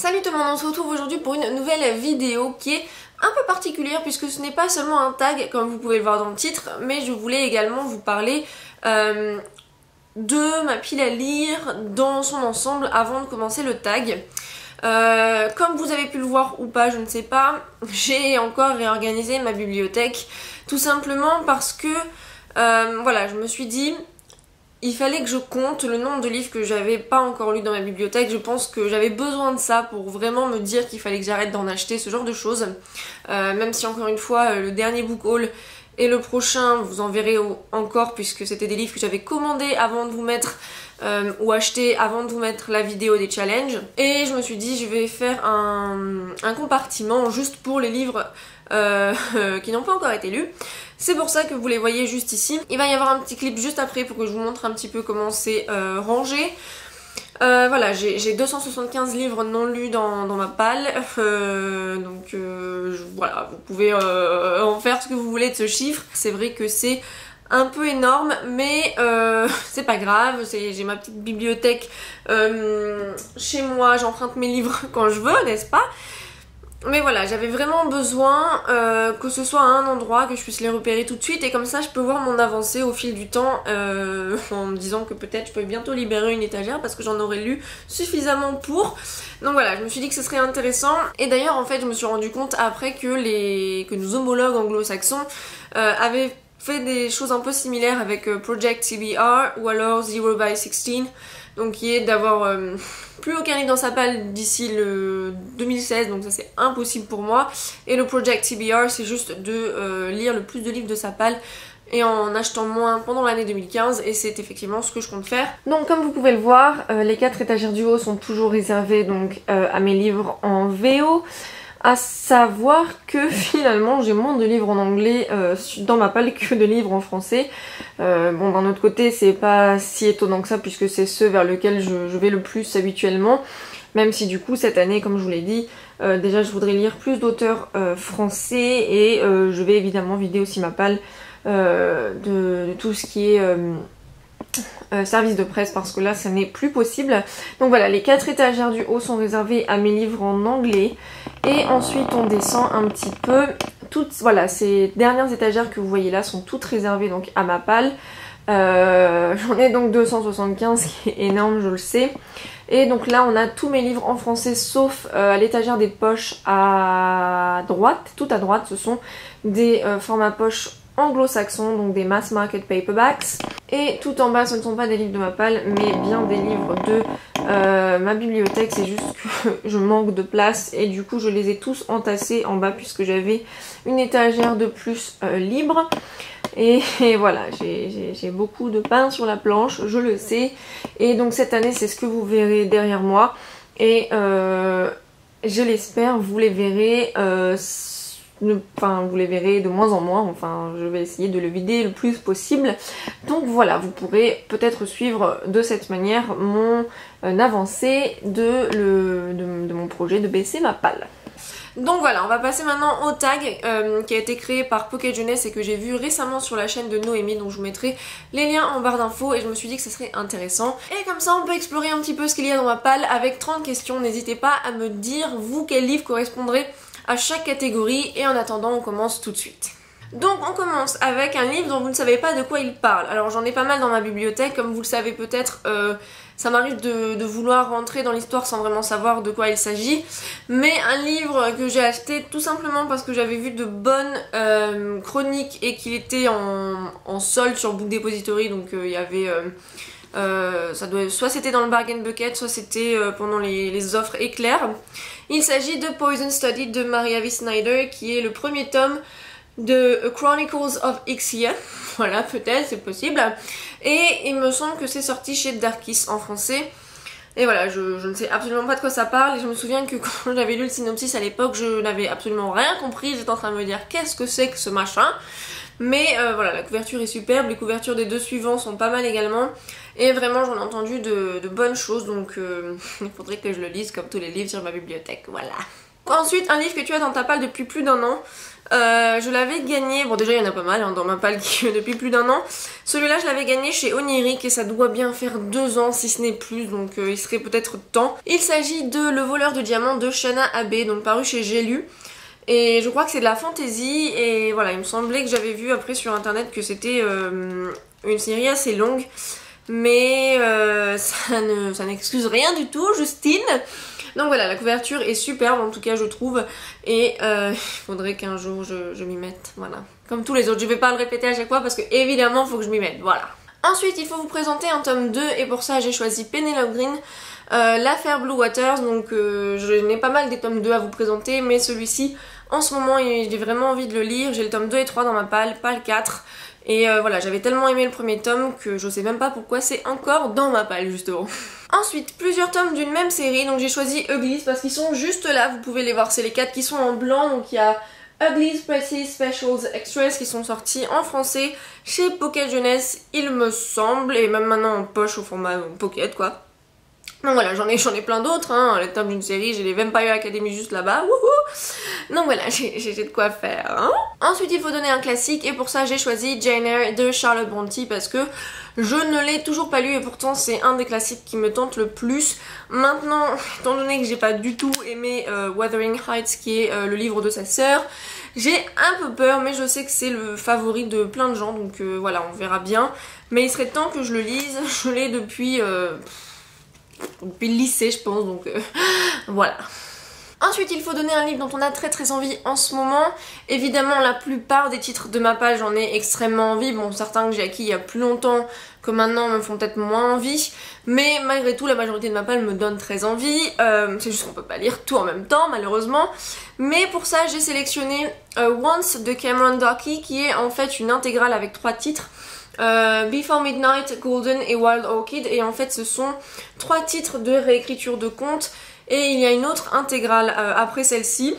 Salut tout le monde, on se retrouve aujourd'hui pour une nouvelle vidéo qui est un peu particulière puisque ce n'est pas seulement un tag comme vous pouvez le voir dans le titre, mais je voulais également vous parler de ma pile à lire dans son ensemble avant de commencer le tag. Comme vous avez pu le voir ou pas, je ne sais pas, j'ai encore réorganisé ma bibliothèque tout simplement parce que voilà, je me suis dit il fallait que je compte le nombre de livres que j'avais pas encore lus dans ma bibliothèque. Je pense que j'avais besoin de ça pour vraiment me dire qu'il fallait que j'arrête d'en acheter, ce genre de choses. Même si encore une fois, le dernier book haul et le prochain, vous en verrez encore puisque c'était des livres que j'avais commandés avant de vous mettre ou achetés avant de vous mettre la vidéo des challenges. Et je me suis dit je vais faire un compartiment juste pour les livres qui n'ont pas encore été lus. C'est pour ça que vous les voyez juste ici. Il va y avoir un petit clip juste après pour que je vous montre un petit peu comment c'est rangé. Voilà, j'ai 275 livres non lus dans ma palle, donc voilà, vous pouvez en faire ce que vous voulez de ce chiffre. C'est vrai que c'est un peu énorme, mais c'est pas grave, j'ai ma petite bibliothèque chez moi, j'emprunte mes livres quand je veux, n'est-ce pas? Mais voilà, j'avais vraiment besoin que ce soit à un endroit, que je puisse les repérer tout de suite et comme ça je peux voir mon avancée au fil du temps en me disant que peut-être je peux bientôt libérer une étagère parce que j'en aurais lu suffisamment pour. Donc voilà, je me suis dit que ce serait intéressant et d'ailleurs en fait je me suis rendu compte après que nos homologues anglo-saxons avaient fait des choses un peu similaires avec Project TBR ou alors 0 by 16. Donc qui est d'avoir plus aucun livre dans sa palle d'ici le 2016, donc ça c'est impossible pour moi. Et le Project TBR c'est juste de lire le plus de livres de sa palle et en achetant moins pendant l'année 2015 et c'est effectivement ce que je compte faire. Donc comme vous pouvez le voir, les 4 étagères du haut sont toujours réservées donc à mes livres en VO. À savoir que finalement j'ai moins de livres en anglais dans ma palle que de livres en français. Bon d'un autre côté c'est pas si étonnant que ça puisque c'est ceux vers lesquels je vais le plus habituellement. Même si du coup cette année comme je vous l'ai dit, déjà je voudrais lire plus d'auteurs français et je vais évidemment vider aussi ma palle de tout ce qui est service de presse parce que là ça n'est plus possible. Donc voilà, les 4 étagères du haut sont réservées à mes livres en anglais et ensuite on descend un petit peu. Voilà, ces dernières étagères que vous voyez là sont toutes réservées donc à ma palle. J'en ai donc 275 qui est énorme, je le sais. Et donc là on a tous mes livres en français sauf à l'étagère des poches à droite, tout à droite ce sont des formats poches anglo-saxons, donc des mass market paperbacks. Et tout en bas ce ne sont pas des livres de ma palle mais bien des livres de ma bibliothèque. C'est juste que je manque de place et du coup je les ai tous entassés en bas puisque j'avais une étagère de plus libre. Et voilà, j'ai beaucoup de pain sur la planche, je le sais. Et donc cette année c'est ce que vous verrez derrière moi. Et je l'espère, vous les verrez vous les verrez de moins en moins, enfin je vais essayer de le vider le plus possible. Donc voilà, vous pourrez peut-être suivre de cette manière mon avancée de mon projet de baisser ma palle. Donc voilà, on va passer maintenant au tag qui a été créé par Pocket Jeunesse et que j'ai vu récemment sur la chaîne de Noémie, donc je vous mettrai les liens en barre d'infos et je me suis dit que ça serait intéressant. Et comme ça on peut explorer un petit peu ce qu'il y a dans ma palle avec 30 questions. N'hésitez pas à me dire vous quel livre correspondrait à chaque catégorie et en attendant on commence tout de suite. Donc on commence avec un livre dont vous ne savez pas de quoi il parle. Alors j'en ai pas mal dans ma bibliothèque, comme vous le savez peut-être, ça m'arrive de vouloir rentrer dans l'histoire sans vraiment savoir de quoi il s'agit. Mais un livre que j'ai acheté tout simplement parce que j'avais vu de bonnes chroniques et qu'il était en solde sur Book Depository, donc il y avait... soit c'était dans le bargain bucket, soit c'était pendant les offres éclairs. Il s'agit de Poison Study de Maria V. Snyder qui est le premier tome de Chronicles of Ixia. Voilà, peut-être, c'est possible. Et il me semble que c'est sorti chez Darkis en français. Et voilà, je ne sais absolument pas de quoi ça parle. Et je me souviens que quand j'avais lu le synopsis à l'époque, je n'avais absolument rien compris. J'étais en train de me dire qu'est-ce que c'est que ce machin. Mais voilà, la couverture est superbe, les couvertures des 2 suivants sont pas mal également. Et vraiment j'en ai entendu de bonnes choses, donc il faudrait que je le lise comme tous les livres sur ma bibliothèque, voilà. Ensuite, un livre que tu as dans ta palle depuis plus d'1 an. Je l'avais gagné, bon déjà il y en a pas mal hein, dans ma palle depuis plus d'1 an. Celui-là je l'avais gagné chez Oniric et ça doit bien faire 2 ans si ce n'est plus, donc il serait peut-être temps. Il s'agit de Le voleur de diamants de Shana Abe, donc paru chez J'ai lu. Et je crois que c'est de la fantasy et voilà, il me semblait que j'avais vu après sur internet que c'était une série assez longue. Mais ça n'excuse rien du tout, Justine. Donc voilà, la couverture est superbe en tout cas je trouve. Et il faudrait qu'un jour je m'y mette, voilà. Comme tous les autres, je vais pas le répéter à chaque fois parce que évidemment il faut que je m'y mette, voilà. Ensuite il faut vous présenter un tome 2 et pour ça j'ai choisi Penelope Green. L'affaire Blue Waters, donc je n'ai pas mal des tomes 2 à vous présenter, mais celui-ci en ce moment j'ai vraiment envie de le lire. J'ai le tome 2 et 3 dans ma palle, pas le 4. Et voilà, j'avais tellement aimé le premier tome que je sais même pas pourquoi c'est encore dans ma palle justement. Ensuite, plusieurs tomes d'une même série, donc j'ai choisi Uglies parce qu'ils sont juste là, vous pouvez les voir, c'est les 4 qui sont en blanc, donc il y a Uglies Pretty Specials Extras qui sont sortis en français chez Pocket Jeunesse, il me semble, et même maintenant en poche au format Pocket quoi. Donc voilà, j'en ai plein d'autres, hein, les tomes d'une série, j'ai les Vampire Academy juste là-bas, wouhou. Donc voilà, j'ai de quoi faire. Hein. Ensuite, il faut donner un classique, et pour ça, j'ai choisi Jane Eyre de Charlotte Brontë, parce que je ne l'ai toujours pas lu, et pourtant, c'est un des classiques qui me tente le plus. Maintenant, étant donné que j'ai pas du tout aimé Wuthering Heights, qui est le livre de sa sœur, j'ai un peu peur, mais je sais que c'est le favori de plein de gens, donc voilà, on verra bien. Mais il serait temps que je le lise, je l'ai depuis le lycée je pense, donc voilà. Ensuite il faut donner un livre dont on a très envie en ce moment. Évidemment la plupart des titres de ma page j'en ai extrêmement envie, bon certains que j'ai acquis il y a plus longtemps que maintenant me font peut-être moins envie, mais malgré tout la majorité de ma page me donne très envie. C'est juste qu'on peut pas lire tout en même temps malheureusement, mais pour ça j'ai sélectionné Once de Cameron Doherty qui est en fait une intégrale avec 3 titres. Before Midnight, Golden et Wild Orchid, et en fait ce sont 3 titres de réécriture de contes et il y a une autre intégrale après celle-ci.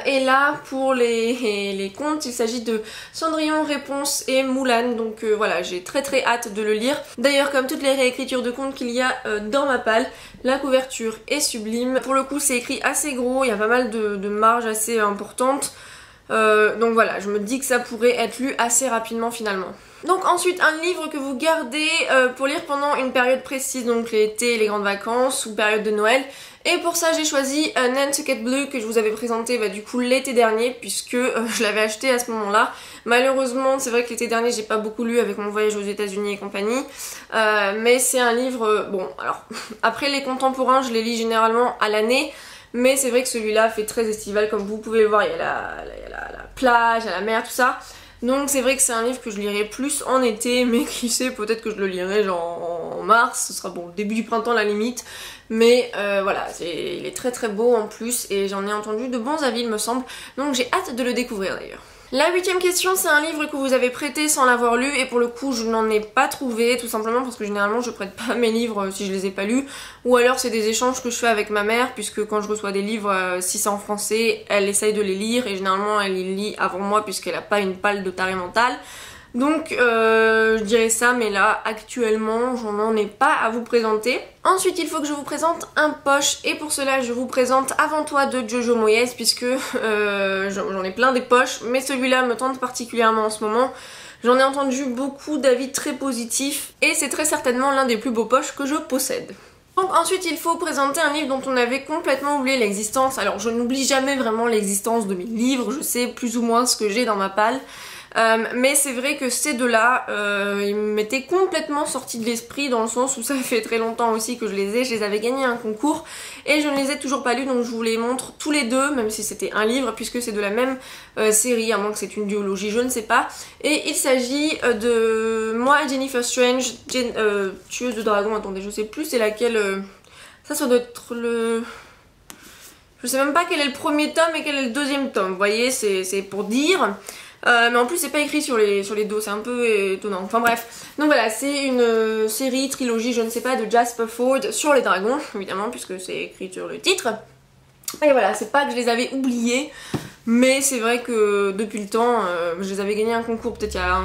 Et là pour les contes il s'agit de Cendrillon, Réponse et Moulin, donc voilà, j'ai très hâte de le lire. D'ailleurs comme toutes les réécritures de contes qu'il y a dans ma palle, la couverture est sublime. Pour le coup c'est écrit assez gros, il y a pas mal de marges assez importantes. Donc voilà, je me dis que ça pourrait être lu assez rapidement finalement. Donc ensuite un livre que vous gardez pour lire pendant une période précise, donc l'été, les grandes vacances ou période de Noël. Et pour ça j'ai choisi Nantucket Blue que je vous avais présenté du coup l'été dernier, puisque je l'avais acheté à ce moment-là. Malheureusement c'est vrai que l'été dernier j'ai pas beaucoup lu avec mon voyage aux États-Unis et compagnie, mais c'est un livre, bon alors après les contemporains je les lis généralement à l'année. Mais c'est vrai que celui-là fait très estival, comme vous pouvez le voir, il y a la plage, il y a la mer, tout ça. Donc c'est vrai que c'est un livre que je lirai plus en été, mais qui sait, peut-être que je le lirai genre en mars, ce sera bon, début du printemps à la limite. Mais voilà, il est très beau en plus, et j'en ai entendu de bons avis il me semble, donc j'ai hâte de le découvrir d'ailleurs. La 8ème question, c'est un livre que vous avez prêté sans l'avoir lu, et pour le coup je n'en ai pas trouvé, tout simplement parce que généralement je prête pas mes livres si je les ai pas lus, ou alors c'est des échanges que je fais avec ma mère, puisque quand je reçois des livres, si c'est en français, elle essaye de les lire, et généralement elle les lit avant moi puisqu'elle a pas une palle de taré mental. Donc je dirais ça, mais là actuellement j'en ai pas à vous présenter. Ensuite il faut que je vous présente un poche, et pour cela je vous présente Avant toi de Jojo Moyes, puisque j'en ai plein des poches, mais celui-là me tente particulièrement en ce moment. J'en ai entendu beaucoup d'avis très positifs et c'est très certainement l'un des plus beaux poches que je possède. Donc ensuite il faut présenter un livre dont on avait complètement oublié l'existence. Alors je n'oublie jamais vraiment l'existence de mes livres, je sais plus ou moins ce que j'ai dans ma palle. Mais c'est vrai que ces deux-là, ils m'étaient complètement sortis de l'esprit, dans le sens où ça fait très longtemps aussi que je les avais gagnés à un concours et je ne les ai toujours pas lus, donc je vous les montre tous les deux, même si c'était un livre, puisque c'est de la même série, à moins que c'est une duologie, je ne sais pas. Et il s'agit de Moi et Jennifer Strange, tueuse de dragons, attendez, je sais plus c'est laquelle, ça doit être le... Je sais même pas quel est le premier tome et quel est le deuxième tome, vous voyez, c'est pour dire... mais en plus c'est pas écrit sur les dos, c'est un peu étonnant, enfin bref. Donc voilà, c'est une série, trilogie, je ne sais pas, de Jasper Fforde sur les dragons, évidemment, puisque c'est écrit sur le titre. Et voilà, c'est pas que je les avais oubliés, mais c'est vrai que depuis le temps, je les avais gagnés un concours peut-être il y a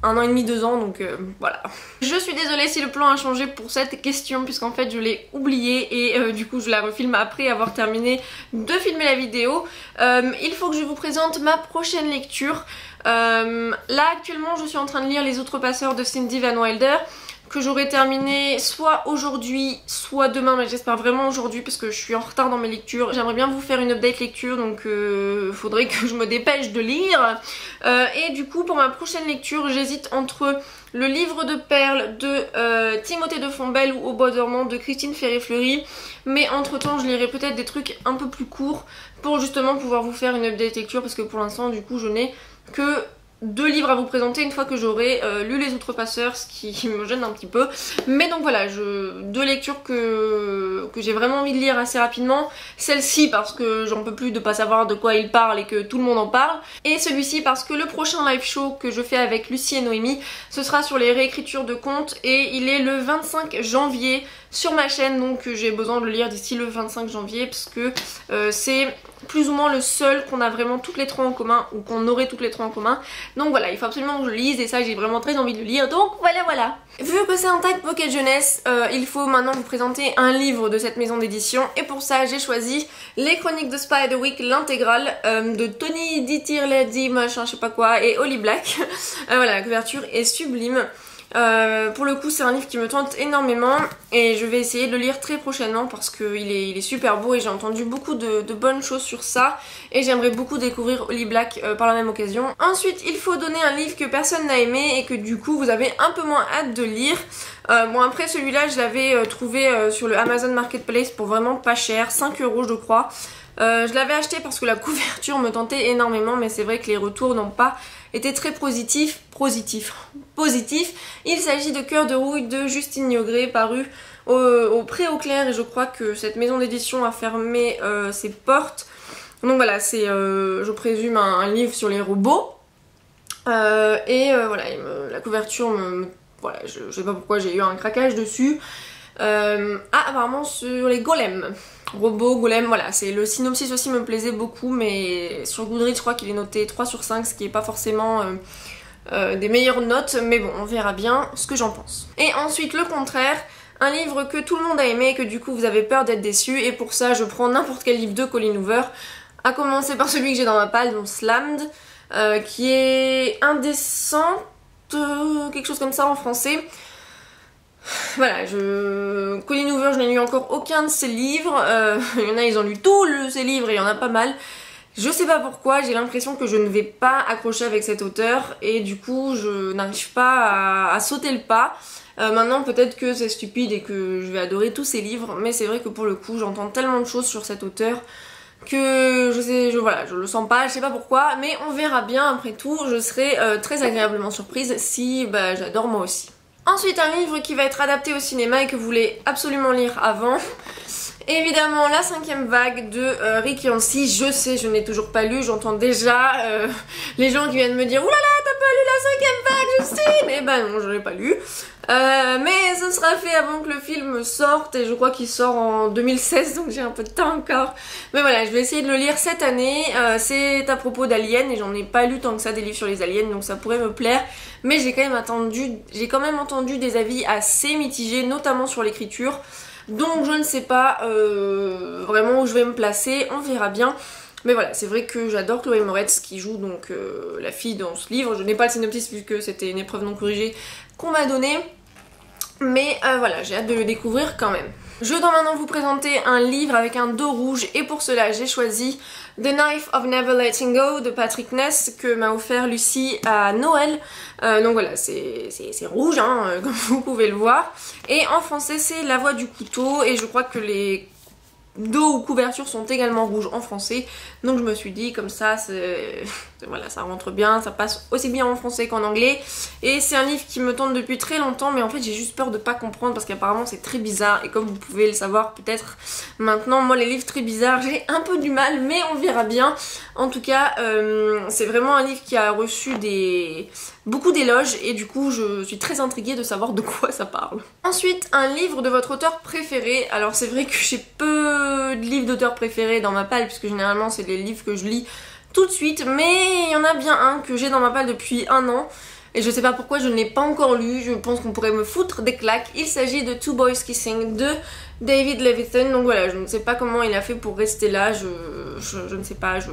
1 an et demi, 2 ans, donc voilà. Je suis désolée si le plan a changé pour cette question, puisqu'en fait je l'ai oublié et du coup je la refilme après avoir terminé de filmer la vidéo. Il faut que je vous présente ma prochaine lecture. Là actuellement je suis en train de lire Les Outrepasseurs de Cindy Van Wilder, que j'aurai terminé soit aujourd'hui soit demain, mais j'espère vraiment aujourd'hui parce que je suis en retard dans mes lectures. J'aimerais bien vous faire une update lecture, donc faudrait que je me dépêche de lire. Et du coup pour ma prochaine lecture j'hésite entre le livre de perles de Timothée de Fontbelle ou Au bois dormant de Christine Ferré-Fleury, mais entre temps je lirai peut-être des trucs un peu plus courts pour justement pouvoir vous faire une update lecture, parce que pour l'instant du coup je n'ai que 2 livres à vous présenter une fois que j'aurai lu Les Outrepasseurs, ce qui me gêne un petit peu. Mais donc voilà, 2 lectures que j'ai vraiment envie de lire assez rapidement. Celle-ci parce que j'en peux plus de pas savoir de quoi il parle et que tout le monde en parle. Et celui-ci parce que le prochain live show que je fais avec Lucie et Noémie, ce sera sur les réécritures de contes et il est le 25 janvier sur ma chaîne, donc j'ai besoin de le lire d'ici le 25 janvier parce que c'est plus ou moins le seul qu'on a vraiment toutes les 3 en commun, ou qu'on aurait toutes les 3 en commun. Donc voilà, il faut absolument que je le lise et ça j'ai vraiment très envie de le lire, donc voilà. Vu que c'est un tag Pocket Jeunesse, il faut maintenant vous présenter un livre de cette maison d'édition, et pour ça j'ai choisi Les Chroniques de Spiderwick, l'intégrale de Tony Dittirledi, machin je sais pas quoi, et Holly Black. Voilà, la couverture est sublime. Pour le coup c'est un livre qui me tente énormément et je vais essayer de le lire très prochainement parce qu'il est super beau et j'ai entendu beaucoup de bonnes choses sur ça et j'aimerais beaucoup découvrir Holly Black par la même occasion. Ensuite il faut donner un livre que personne n'a aimé et que du coup vous avez un peu moins hâte de lire. Bon après celui-là je l'avais trouvé sur le Amazon Marketplace pour vraiment pas cher, 5 € je crois. Je l'avais acheté parce que la couverture me tentait énormément, mais c'est vrai que les retours n'ont pas été très positifs. Il s'agit de Cœur de rouille de Justine Niogré, paru au Pré au Clair, et je crois que cette maison d'édition a fermé ses portes. Donc voilà, c'est je présume un livre sur les robots. Voilà, la couverture voilà, je sais pas pourquoi j'ai eu un craquage dessus. Apparemment sur les golems. Robots, golems, voilà, c'est le synopsis aussi me plaisait beaucoup, mais sur Goodreads je crois qu'il est noté 3 sur 5, ce qui est pas forcément des meilleures notes, mais bon, on verra bien ce que j'en pense. Et ensuite le contraire, un livre que tout le monde a aimé et que du coup vous avez peur d'être déçu, et pour ça je prends n'importe quel livre de Colleen Hoover, à commencer par celui que j'ai dans ma palle, donc Slammed, qui est indécente, quelque chose comme ça en français. Voilà, Colleen Hoover, je n'ai lu encore aucun de ses livres, il y en a ils ont lu tous ses livres et il y en a pas mal. Je sais pas pourquoi, j'ai l'impression que je ne vais pas accrocher avec cet auteur et du coup je n'arrive pas à sauter le pas. Maintenant peut-être que c'est stupide et que je vais adorer tous ses livres, mais c'est vrai que pour le coup j'entends tellement de choses sur cet auteur que je le sens pas, je sais pas pourquoi, mais on verra bien. Après tout, je serai très agréablement surprise si j'adore moi aussi. Ensuite un livre qui va être adapté au cinéma et que vous voulez absolument lire avant. Évidemment La 5e vague de Rick Yancey. Je sais, je n'ai toujours pas lu, j'entends déjà les gens qui viennent me dire oulala t'as pas lu La 5e vague Justine. Et ben non, je l'ai pas lu. Mais ce sera fait avant que le film sorte et je crois qu'il sort en 2016, donc j'ai un peu de temps encore. Mais voilà, je vais essayer de le lire cette année. C'est à propos d'aliens et j'en ai pas lu tant que ça des livres sur les aliens, donc ça pourrait me plaire. Mais j'ai quand même entendu des avis assez mitigés, notamment sur l'écriture. Donc je ne sais pas vraiment où je vais me placer, on verra bien. Mais voilà, c'est vrai que j'adore Chloé Moretz qui joue donc la fille dans ce livre. Je n'ai pas le synopsis vu que c'était une épreuve non corrigée qu'on m'a donnée. Mais voilà, j'ai hâte de le découvrir quand même. Je dois maintenant vous présenter un livre avec un dos rouge et pour cela j'ai choisi The Knife of Never Letting Go de Patrick Ness que m'a offert Lucie à Noël. Donc voilà, c'est rouge hein, comme vous pouvez le voir. Et en français c'est La Voix du couteau et je crois que les dos ou couvertures sont également rouges en français. Donc je me suis dit comme ça, voilà, ça rentre bien, ça passe aussi bien en français qu'en anglais. Et c'est un livre qui me tente depuis très longtemps, mais en fait j'ai juste peur de pas comprendre parce qu'apparemment c'est très bizarre. Et comme vous pouvez le savoir peut-être maintenant, moi les livres très bizarres j'ai un peu du mal, mais on verra bien. En tout cas c'est vraiment un livre qui a reçu beaucoup d'éloges et du coup je suis très intriguée de savoir de quoi ça parle. Ensuite un livre de votre auteur préféré. Alors c'est vrai que j'ai peu de livres d'auteurs préférés dans ma palle puisque généralement c'est les livres que je lis tout de suite, mais il y en a bien un que j'ai dans ma palle depuis un an. et je sais pas pourquoi je ne l'ai pas encore lu, je pense qu'on pourrait me foutre des claques. Il s'agit de Two Boys Kissing de David Levithan, donc voilà, je ne sais pas comment il a fait pour rester là, je ne sais pas, je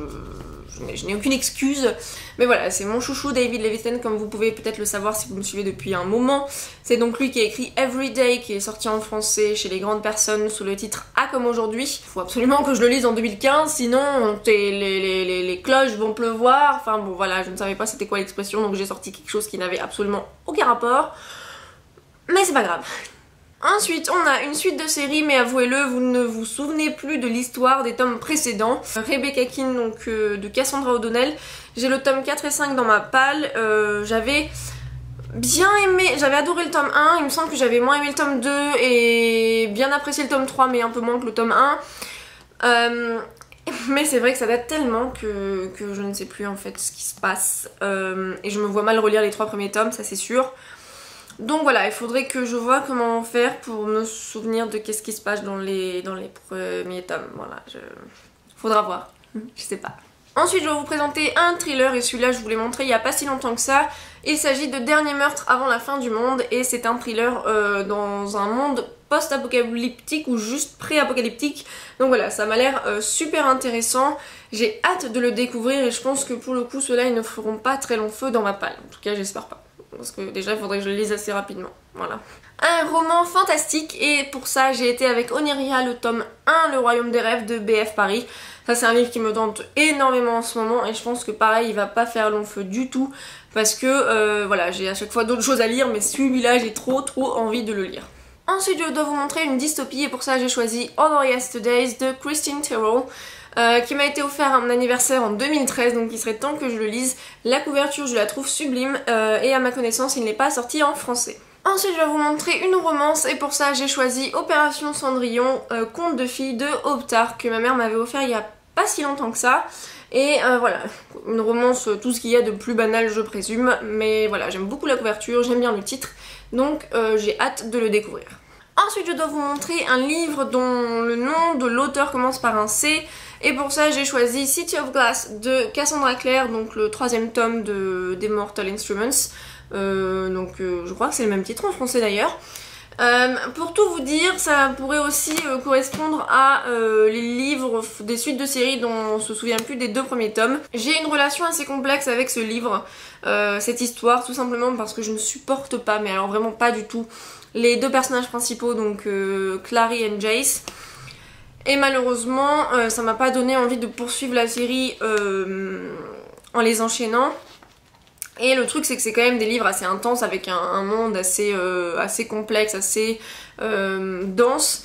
n'ai aucune excuse, mais voilà, c'est mon chouchou David Levithan, comme vous pouvez peut-être le savoir si vous me suivez depuis un moment. C'est donc lui qui a écrit Everyday, qui est sorti en français chez les grandes personnes sous le titre A comme aujourd'hui. Il faut absolument que je le lise en 2015, sinon les cloches vont pleuvoir. Enfin bon voilà, je ne savais pas c'était quoi l'expression, donc j'ai sorti quelque chose qui n'avait absolument aucun rapport. Mais c'est pas grave. Ensuite, on a une suite de séries, mais avouez-le, vous ne vous souvenez plus de l'histoire des tomes précédents. Rebecca Keane, donc de Cassandra O'Donnell. J'ai le tome 4 et 5 dans ma palle. J'avais bien aimé, j'avais adoré le tome 1. Il me semble que j'avais moins aimé le tome 2 et bien apprécié le tome 3, mais un peu moins que le tome 1. Mais c'est vrai que ça date tellement que je ne sais plus en fait ce qui se passe. Et je me vois mal relire les 3 premiers tomes, ça c'est sûr. Donc voilà, il faudrait que je vois comment faire pour me souvenir de qu'est-ce qui se passe dans les premiers tomes. Voilà, faudra voir, je sais pas. Ensuite, je vais vous présenter un thriller et celui-là, je vous l'ai montré il n'y a pas si longtemps que ça. Il s'agit de Dernier meurtre avant la fin du monde et c'est un thriller dans un monde post-apocalyptique ou juste pré-apocalyptique. Donc voilà, ça m'a l'air super intéressant. J'ai hâte de le découvrir et je pense que pour le coup, ceux-là, ils ne feront pas très long feu dans ma palle. En tout cas, j'espère pas. Parce que déjà il faudrait que je le lise assez rapidement, voilà. Un roman fantastique et pour ça j'ai été avec Oniria, le tome 1, Le Royaume des Rêves de BF Paris. Ça c'est un livre qui me tente énormément en ce moment et je pense que pareil il va pas faire long feu du tout parce que voilà, j'ai à chaque fois d'autres choses à lire mais celui-là j'ai trop envie de le lire. Ensuite je dois vous montrer une dystopie et pour ça j'ai choisi Other Yesterdays de Christine Terrell. Qui m'a été offert à mon anniversaire en 2013, donc il serait temps que je le lise. La couverture je la trouve sublime et à ma connaissance il n'est pas sorti en français. Ensuite je vais vous montrer une romance et pour ça j'ai choisi Opération Cendrillon, conte de filles de Optar que ma mère m'avait offert il y a pas si longtemps que ça. Et voilà, une romance, tout ce qu'il y a de plus banal je présume, mais voilà, j'aime beaucoup la couverture, j'aime bien le titre, donc j'ai hâte de le découvrir. Ensuite je dois vous montrer un livre dont le nom de l'auteur commence par un C. Et pour ça j'ai choisi City of Glass de Cassandra Clare, donc le 3e tome d'Immortal Instruments. Je crois que c'est le même titre en français d'ailleurs. Pour tout vous dire, ça pourrait aussi correspondre à les livres des suites de séries dont on se souvient plus des 2 premiers tomes. J'ai une relation assez complexe avec ce livre, cette histoire, tout simplement parce que je ne supporte pas, mais alors vraiment pas du tout, les 2 personnages principaux, donc Clary et Jace. Et malheureusement, ça m'a pas donné envie de poursuivre la série en les enchaînant. Et le truc c'est que c'est quand même des livres assez intenses avec un monde assez complexe, assez dense.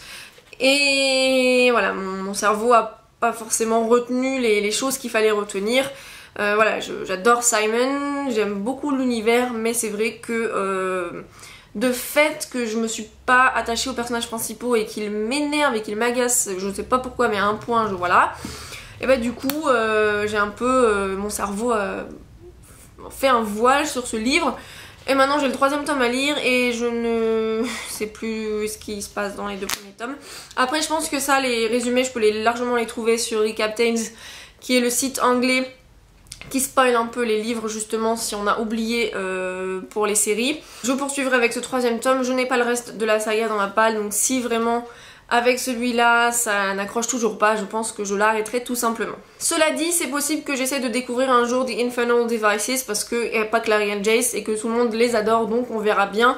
Et voilà, mon cerveau a pas forcément retenu les choses qu'il fallait retenir. Voilà, j'adore Simon, j'aime beaucoup l'univers, mais c'est vrai que de fait que je me suis pas attachée aux personnages principaux et qu'ils m'énervent et qu'ils m'agacent, je ne sais pas pourquoi, mais à un point, voilà. Et bah du coup, j'ai un peu, mon cerveau fait un voile sur ce livre. Et maintenant j'ai le 3e tome à lire et je ne sais plus ce qui se passe dans les 2 premiers tomes. Après je pense que ça, les résumés, je peux largement les trouver sur Recaptains, qui est le site anglais qui spoil un peu les livres justement si on a oublié pour les séries. Je poursuivrai avec ce 3e tome, je n'ai pas le reste de la saga dans ma palle, donc si vraiment avec celui-là ça n'accroche toujours pas, je pense que je l'arrêterai tout simplement. Cela dit, c'est possible que j'essaie de découvrir un jour The Infernal Devices parce qu'il n'y a pas Clary et Jace et que tout le monde les adore, donc on verra bien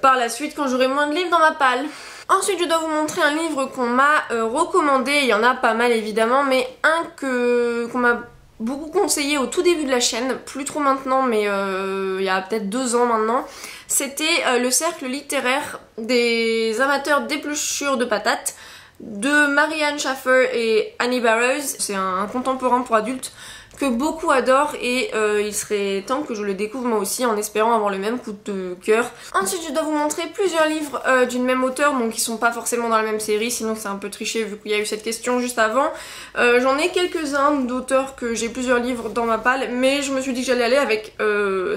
par la suite quand j'aurai moins de livres dans ma palle. Ensuite je dois vous montrer un livre qu'on m'a recommandé, il y en a pas mal évidemment, mais un qu'on m'a beaucoup conseillé au tout début de la chaîne, plus trop maintenant mais il y a peut-être 2 ans maintenant. C'était le cercle littéraire des amateurs d'épluchures de patates de Marianne Schaffer et Annie Barrows. C'est un contemporain pour adultes que beaucoup adorent et il serait temps que je le découvre moi aussi en espérant avoir le même coup de cœur. Ensuite je dois vous montrer plusieurs livres d'une même auteure, donc qui sont pas forcément dans la même série, sinon c'est un peu triché vu qu'il y a eu cette question juste avant. J'en ai quelques-uns d'auteurs que j'ai plusieurs livres dans ma palle, mais je me suis dit que j'allais aller avec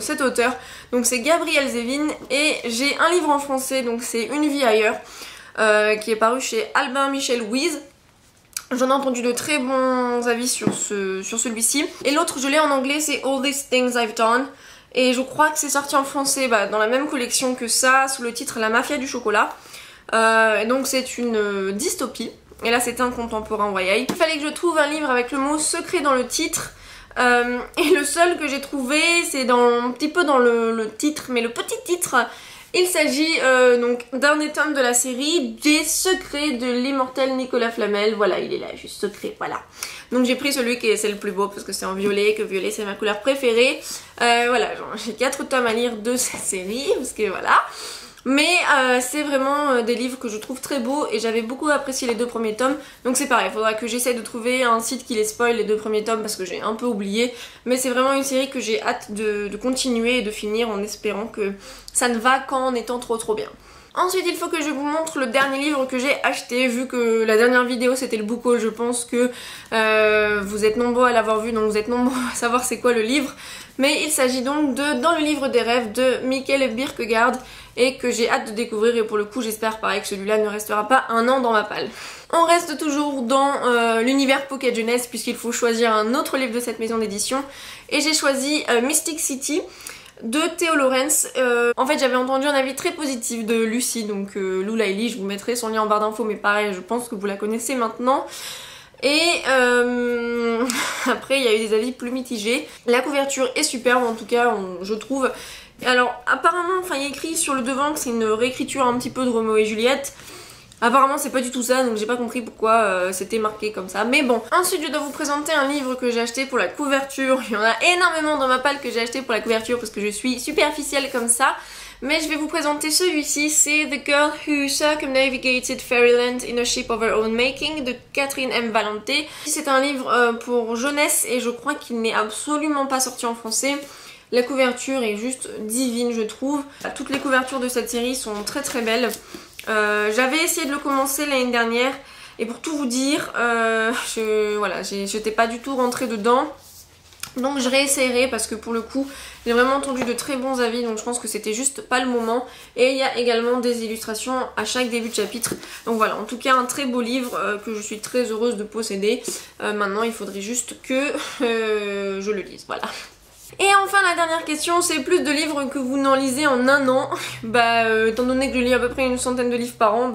cet auteur. Donc c'est Gabrielle Zevin et j'ai un livre en français, donc c'est Une vie ailleurs, qui est paru chez Albin Michel Louise. J'en ai entendu de très bons avis sur celui-ci. Et l'autre, je l'ai en anglais, c'est All These Things I've Done. et je crois que c'est sorti en français dans la même collection que ça, sous le titre La Mafia du chocolat. Donc c'est une dystopie, et là c'était un contemporain YA. Il fallait que je trouve un livre avec le mot secret dans le titre. Et le seul que j'ai trouvé, c'est un petit peu dans le titre, mais le petit titre. Il s'agit donc d'un des tomes de la série des secrets de l'immortel Nicolas Flamel. Voilà, il est là, juste secret, voilà. Donc j'ai pris celui qui est le plus beau parce que c'est en violet, que violet c'est ma couleur préférée. Voilà, j'ai 4 tomes à lire de cette série, parce que voilà. Mais c'est vraiment des livres que je trouve très beaux et j'avais beaucoup apprécié les 2 premiers tomes. Donc c'est pareil, il faudra que j'essaie de trouver un site qui les spoil les 2 premiers tomes parce que j'ai un peu oublié. Mais c'est vraiment une série que j'ai hâte de continuer et de finir en espérant que ça ne va qu'en étant trop bien. Ensuite il faut que je vous montre le dernier livre que j'ai acheté, vu que la dernière vidéo c'était le book haul. Je pense que vous êtes nombreux à l'avoir vu, donc vous êtes nombreux à savoir c'est quoi le livre. Mais il s'agit donc de Dans le livre des rêves de Mikkel Bierkegaard, et que j'ai hâte de découvrir, et pour le coup j'espère pareil que celui-là ne restera pas un an dans ma palle. On reste toujours dans l'univers Pocket Jeunesse puisqu'il faut choisir un autre livre de cette maison d'édition, et j'ai choisi Mystic City de Theo Lawrence. En fait j'avais entendu un avis très positif de Lucie, donc Lou Laili, je vous mettrai son lien en barre d'infos, mais pareil je pense que vous la connaissez maintenant. Et après il y a eu des avis plus mitigés. La couverture est superbe en tout cas, je trouve. Alors apparemment, il y a écrit sur le devant que c'est une réécriture un petit peu de Roméo et Juliette. Apparemment c'est pas du tout ça, donc j'ai pas compris pourquoi c'était marqué comme ça, mais bon. Ensuite je dois vous présenter un livre que j'ai acheté pour la couverture. Il y en a énormément dans ma palle que j'ai acheté pour la couverture parce que je suis superficielle comme ça. Mais je vais vous présenter celui-ci, c'est The Girl Who Circumnavigated Fairyland in a Ship of Her Own Making de Catherine M. Valente. C'est un livre pour jeunesse et je crois qu'il n'est absolument pas sorti en français. La couverture est juste divine je trouve. Toutes les couvertures de cette série sont très belles. J'avais essayé de le commencer l'année dernière et pour tout vous dire, j'étais pas du tout rentrée dedans. Donc je réessayerai parce que pour le coup j'ai vraiment entendu de très bons avis, donc je pense que c'était juste pas le moment. Et il y a également des illustrations à chaque début de chapitre. Donc voilà, en tout cas un très beau livre que je suis très heureuse de posséder. Maintenant il faudrait juste que je le lise, voilà. Et enfin la dernière question, c'est plus de livres que vous n'en lisez en un an. Étant donné que je lis à peu près une centaine de livres par an,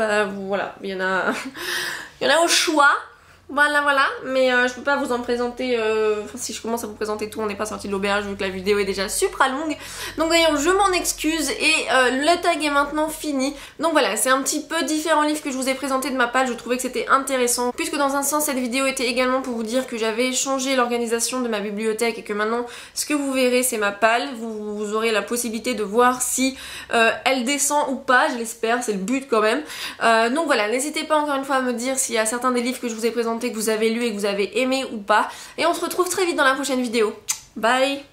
voilà, il y en a au choix. Voilà, mais je peux pas vous en présenter, si je commence à vous présenter tout, on n'est pas sorti de l'auberge vu que la vidéo est déjà super longue. Donc d'ailleurs je m'en excuse et le tag est maintenant fini. Donc voilà, c'est un petit peu différent livre que je vous ai présenté de ma palle, je trouvais que c'était intéressant. Puisque dans un sens cette vidéo était également pour vous dire que j'avais changé l'organisation de ma bibliothèque et que maintenant ce que vous verrez c'est ma palle. Vous aurez la possibilité de voir si elle descend ou pas, je l'espère, c'est le but quand même. Donc voilà, n'hésitez pas encore une fois à me dire s'il y a certains des livres que je vous ai présentés que vous avez lu et que vous avez aimé ou pas. Et on se retrouve très vite dans la prochaine vidéo. Bye!